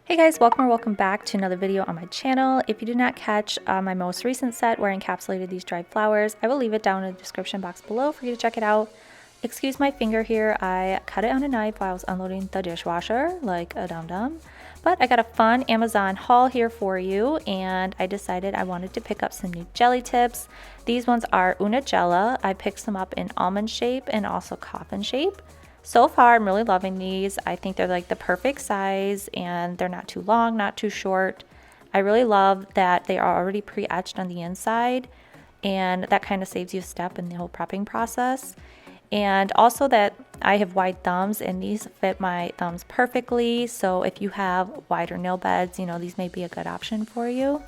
Hey guys, welcome or welcome back to another video on my channel. If you did not catch my most recent set where I encapsulated these dried flowers, I will leave it down in the description box below for you to check it out. Excuse my finger here, I cut it on a knife while I was unloading the dishwasher like a dum-dum. But I got a fun Amazon haul here for you, and I decided I wanted to pick up some new jelly tips. These ones are Una Gela. I picked some up in almond shape and also coffin shape. So far, I'm really loving these. I think they're like the perfect size and they're not too long, not too short. I really love that they are already pre-etched on the inside, and that kind of saves you a step in the whole prepping process. And also that I have wide thumbs and these fit my thumbs perfectly. So if you have wider nail beds, these may be a good option for you.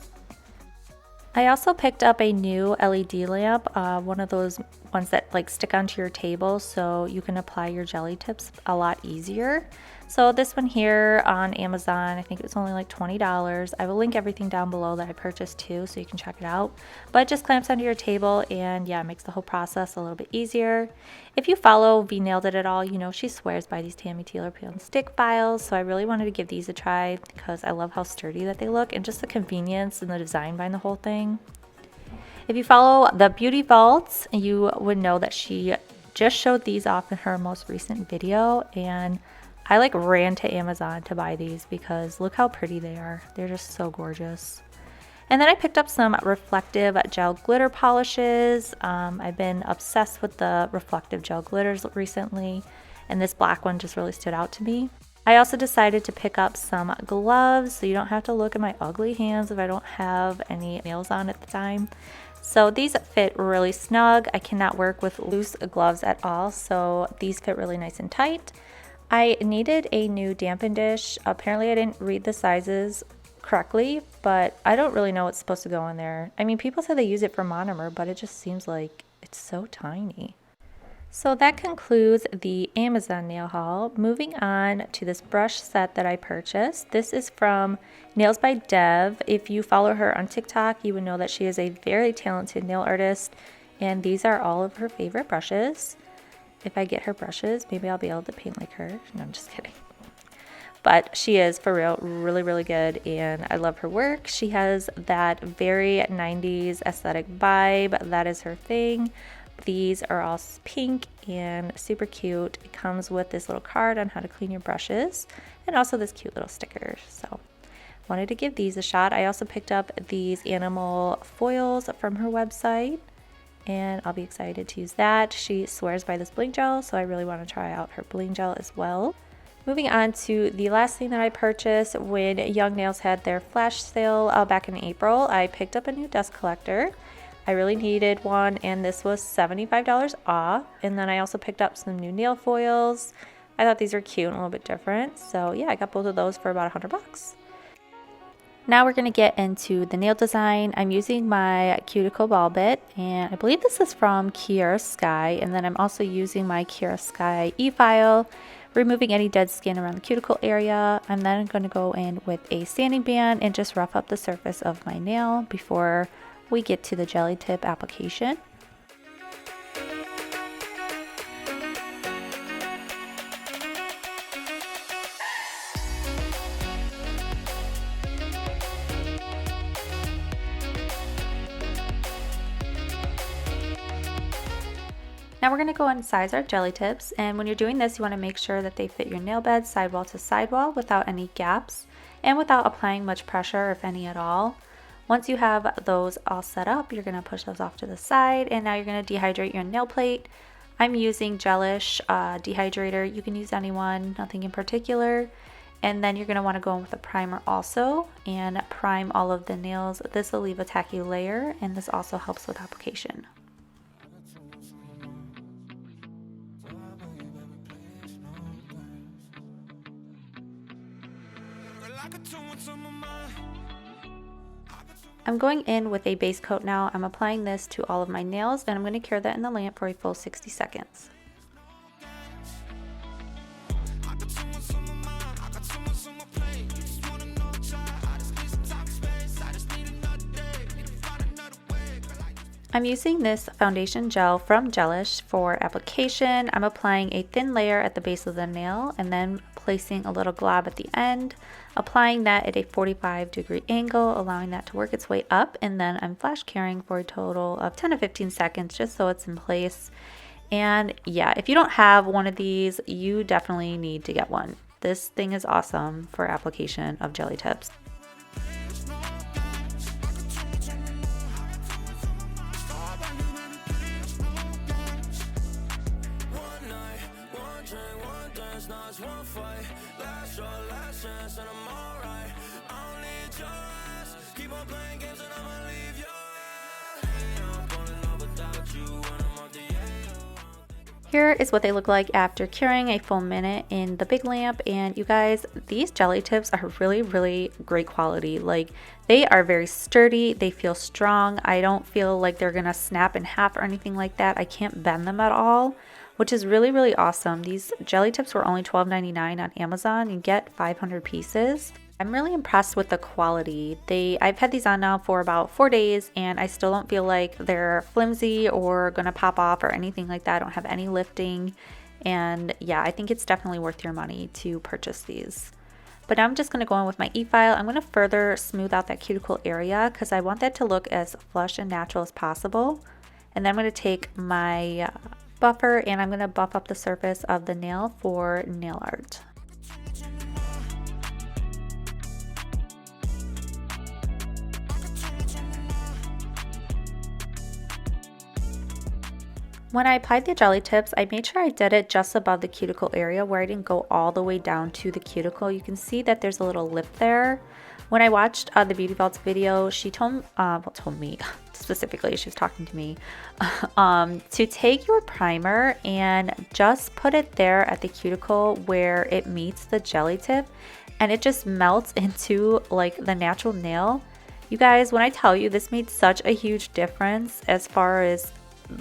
I also picked up a new LED lamp, one of those ones that like stick onto your table so you can apply your jelly tips a lot easier. So this one here on Amazon, I think it was only like $20. I will link everything down below that I purchased too so you can check it out. But it just clamps onto your table and yeah, it makes the whole process a little bit easier. If you follow V Nailed It at all, you know she swears by these Tammy Taylor peel and stick files, so I really wanted to give these a try because I love how sturdy that they look and just the convenience and the design behind the whole thing. If you follow the Beauty Vaults, you would know that she just showed these off in her most recent video, and I like ran to Amazon to buy these because look how pretty they are. They're just so gorgeous. And then I picked up some reflective gel glitter polishes. I've been obsessed with the reflective gel glitters recently, and this black one just really stood out to me. I also decided to pick up some gloves so you don't have to look at my ugly hands if I don't have any nails on at the time. So these fit really snug. I cannot work with loose gloves at all, so these fit really nice and tight. I needed a new dampen dish. Apparently I didn't read the sizes correctly, but I don't really know what's supposed to go in there. I mean, people say they use it for monomer, but it just seems like it's so tiny. So that concludes the Amazon nail haul. Moving on to this brush set that I purchased. This is from Nails by Dev. If you follow her on TikTok, you would know that she is a very talented nail artist, and these are all of her favorite brushes. If I get her brushes, maybe I'll be able to paint like her. No, I'm just kidding. But she is, for real, really, really good, and I love her work. She has that very 90s aesthetic vibe. That is her thing. These are all pink and super cute. It comes with this little card on how to clean your brushes and also this cute little sticker. So wanted to give these a shot. I also picked up these animal foils from her website, and I'll be excited to use that. She swears by this bling gel, so I really want to try out her bling gel as well. Moving on to the last thing that I purchased when Young Nails had their flash sale back in April. I picked up a new dust collector. I really needed one, and this was $75 off. And then I also picked up some new nail foils. I thought these were cute and a little bit different. So yeah, I got both of those for about $100. Now we're going to get into the nail design. I'm using my Cuticle ball bit, and I believe this is from Kiara Sky. And then I'm also using my Kiara Sky e-file, removing any dead skin around the cuticle area. I'm then going to go in with a sanding band and just rough up the surface of my nail before we get to the jelly tip application. Now we're going to go and size our jelly tips, and when you're doing this you want to make sure that they fit your nail bed sidewall to sidewall without any gaps and without applying much pressure, if any at all. Once you have those all set up, you're going to push those off to the side, and now you're going to dehydrate your nail plate. I'm using Gelish dehydrator. You can use anyone, nothing in particular. And then you're going to want to go in with a primer also and prime all of the nails. This will leave a tacky layer, and this also helps with application. I'm going in with a base coat now. I'm applying this to all of my nails, and I'm going to cure that in the lamp for a full 60 seconds. I'm using this foundation gel from Gelish for application. I'm applying a thin layer at the base of the nail and then placing a little glob at the end, applying that at a 45-degree angle, allowing that to work its way up, and then I'm flash curing for a total of 10 to 15 seconds just so it's in place. And yeah, if you don't have one of these, you definitely need to get one. This thing is awesome for application of jelly tips. Here is what they look like after curing a full minute in the big lamp. And you guys, these jelly tips are really great quality. Like, they are very sturdy, they feel strong. I don't feel like they're gonna snap in half or anything like that. I can't bend them at all, which is really awesome. These jelly tips were only $12.99 on Amazon. You get 500 pieces. I'm really impressed with the quality. I've had these on now for about 4 days and I still don't feel like they're flimsy or gonna pop off or anything like that. I don't have any lifting. And yeah, I think it's definitely worth your money to purchase these. But now I'm just gonna go in with my e-file. I'm gonna further smooth out that cuticle area because I want that to look as flush and natural as possible. And then I'm gonna take my buffer and I'm gonna buff up the surface of the nail for nail art. When I applied the jelly tips, I made sure I did it just above the cuticle area where I didn't go all the way down to the cuticle. You can see that there's a little lip there. When I watched the Beauty Vaults video, she told me specifically, she was talking to me, to take your primer and just put it there at the cuticle where it meets the jelly tip and it just melts into like the natural nail. You guys, when I tell you, this made such a huge difference as far as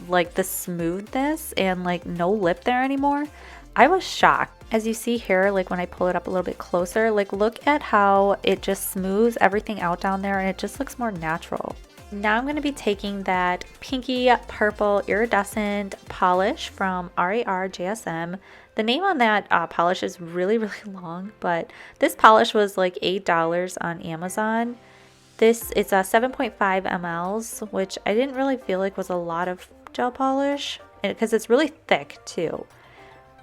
like the smoothness and like no lip there anymore. I was shocked. As you see here, like when I pull it up a little bit closer, like look at how it just smooths everything out down there and it just looks more natural. Now I'm going to be taking that pinky purple iridescent polish from RARJSM. The name on that polish is really long, but this polish was like $8 on Amazon. It's a 7.5 mLs, which I didn't really feel like was a lot of gel polish because it's really thick too.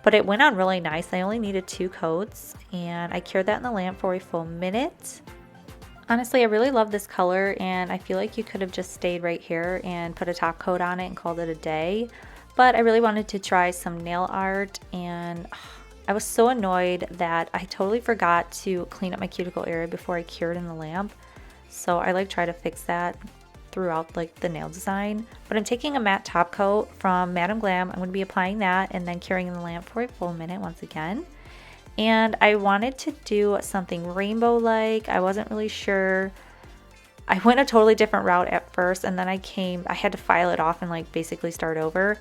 But it went on really nice. I only needed 2 coats and I cured that in the lamp for a full minute. Honestly, I really love this color and I feel like you could have just stayed right here and put a top coat on it and called it a day. But I really wanted to try some nail art and I was so annoyed that I totally forgot to clean up my cuticle area before I cured in the lamp. So I like try to fix that throughout like the nail design. But I'm taking a matte top coat from Glam. I'm going to be applying that and then curing in the lamp for a full minute once again. And I wanted to do something rainbow like. I wasn't really sure. I went a totally different route at first and then I had to file it off and like basically start over.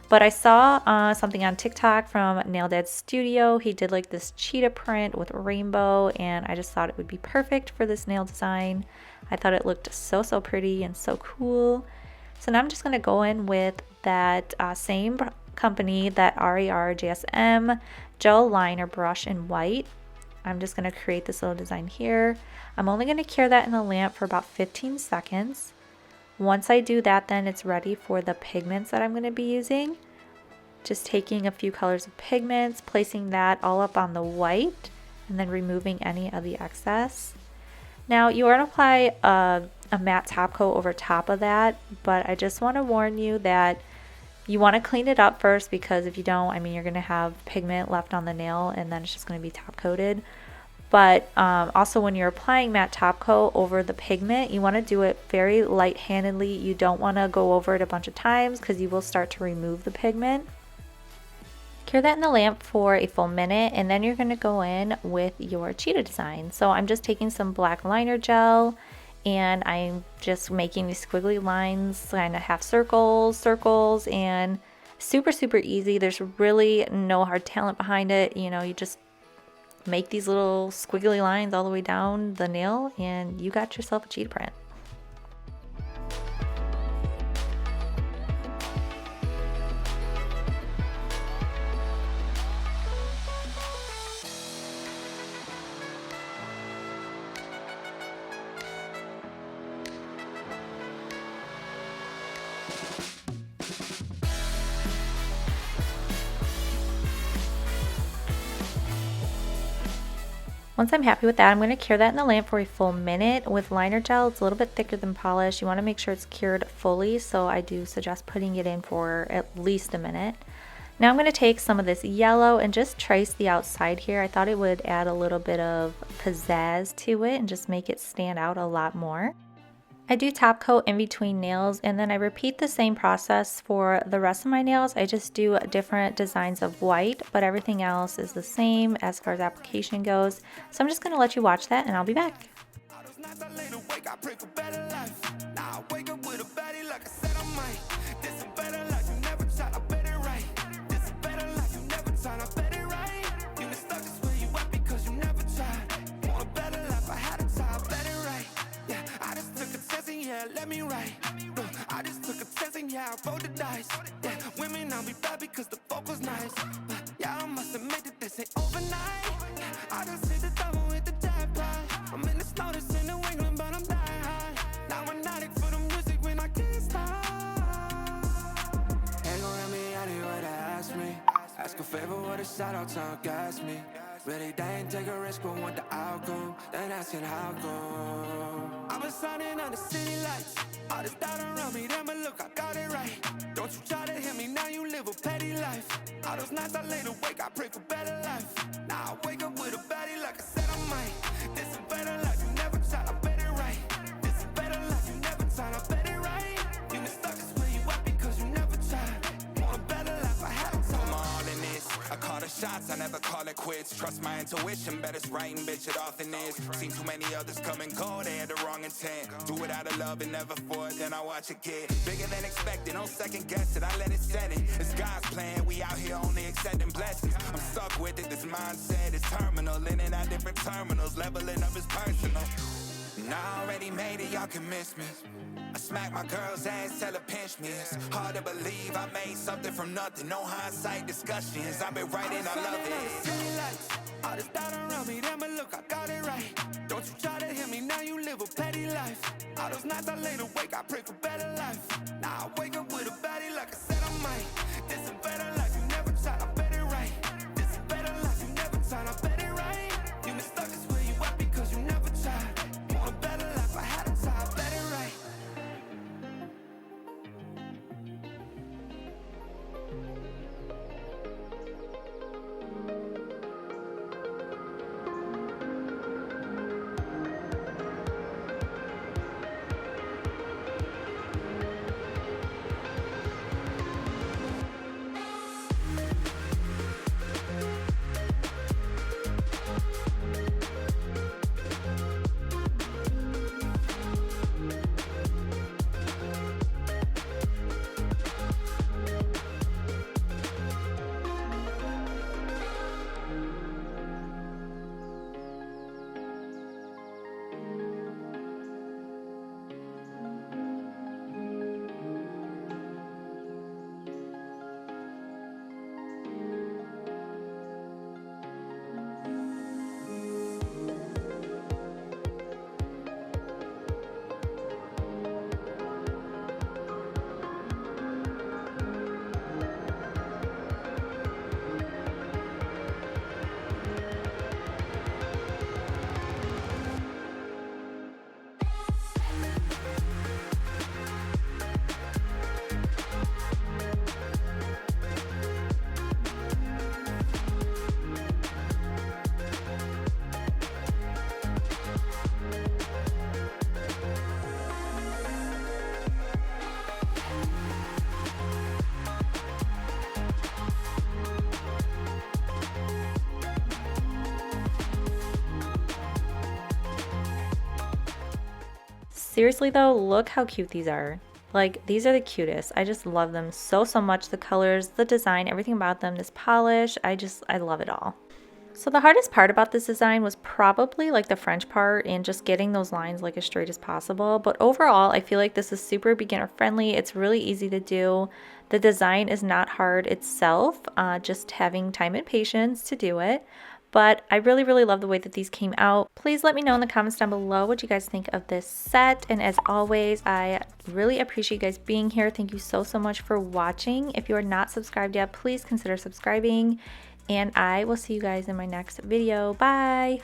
But I saw something on TikTok from Nail Dad's Studio. He did like this cheetah print with rainbow and I just thought it would be perfect for this nail design. I thought it looked so pretty and so cool. So now I'm just going to go in with that same company, that RARJSM Gel Liner Brush in white. I'm just going to create this little design here. I'm only going to cure that in the lamp for about 15 seconds. Once I do that, then it's ready for the pigments that I'm going to be using. Just taking a few colors of pigments, placing that all up on the white, and then removing any of the excess. Now you want to apply a matte top coat over top of that, but I just want to warn you that you want to clean it up first because if you don't, I mean, you're going to have pigment left on the nail and then it's just going to be top coated. But also when you're applying matte top coat over the pigment, you want to do it very light-handedly. You don't want to go over it a bunch of times because you will start to remove the pigment. Cure that in the lamp for a full minute and then you're going to go in with your cheetah design. So I'm just taking some black liner gel and I'm just making these squiggly lines, kind of half circles, and super easy. There's really no hard talent behind it. You know, you just make these little squiggly lines all the way down the nail and you got yourself a cheetah print. Once I'm happy with that, I'm going to cure that in the lamp for a full minute. With liner gel, it's a little bit thicker than polish. You want to make sure it's cured fully, so I do suggest putting it in for at least a minute. Now I'm going to take some of this yellow and just trace the outside here. I thought it would add a little bit of pizzazz to it and just make it stand out a lot more. I do top coat in between nails, and then I repeat the same process for the rest of my nails. I just do different designs of white, but everything else is the same as far as application goes. So I'm just going to let you watch that and I'll be back. Let me write. I just took a test and yeah, I rolled the dice. Yeah, women I'll be bad because the focus nice. Yeah, I must admit that this ain't overnight. I just hit the double with the jackpot. I'm in the snow, this in New England, but I'm dying high. Now I'm not for the music when I can't stop. Ain't gon' let me out here what they ask me. Ask a favor what a shout out to gas me. Really, they ain't take a risk, but want the outcome. Then asking how come. I've been signing on the city lights. All this doubt around me, then but look, I got it right. Don't you try to hit me, now you live a petty life. All those nights I laid awake, I pray for better life. Now I wake up with a baddie like I said I might. This is better life, you never tried, I bet it right. This is better life, you never tried, I bet it right. You been stuck is where you at because you never tried. Want a better life, I had to I'm all in this. I call the shots, I never call it quits. Trust my intuition, bet it's right and bitch it often is. Seen too many others come and go, they had the wrong intent. Do it out of love and never for it, then I watch it get bigger than expected. Don't second guess it, I let it set it. It's God's plan, we out here only accepting blessings. I'm stuck with it, this mindset is terminal. In and out different terminals, leveling up is personal. And I already made it, y'all can miss me. I smack my girl's ass, tell her pinch me. It's hard to believe I made something from nothing. No hindsight discussions, I've been writing, I love it. All this doubt around me, then but look, I got it right. Don't you try to hit me, now you live a petty life. All those nights I laid awake, I pray for better life. Now I wake up with a baddie like I said I might. This is better life, you never tried, I bet it right. This is better life, you never tried, I bet it right. You been stuck is where you at because you never tried. Want a better life, I had to try, I bet it right. Seriously though, look how cute these are. Like, these are the cutest. I just love them so much. The colors, the design, everything about them, this polish, I love it all. So the hardest part about this design was probably like the French part and just getting those lines like as straight as possible. But overall, I feel like this is super beginner friendly. It's really easy to do. The design is not hard itself, just having time and patience to do it. But I really love the way that these came out. Please let me know in the comments down below what you guys think of this set. And as always, I really appreciate you guys being here. Thank you so much for watching. If you are not subscribed yet, please consider subscribing. And I will see you guys in my next video. Bye!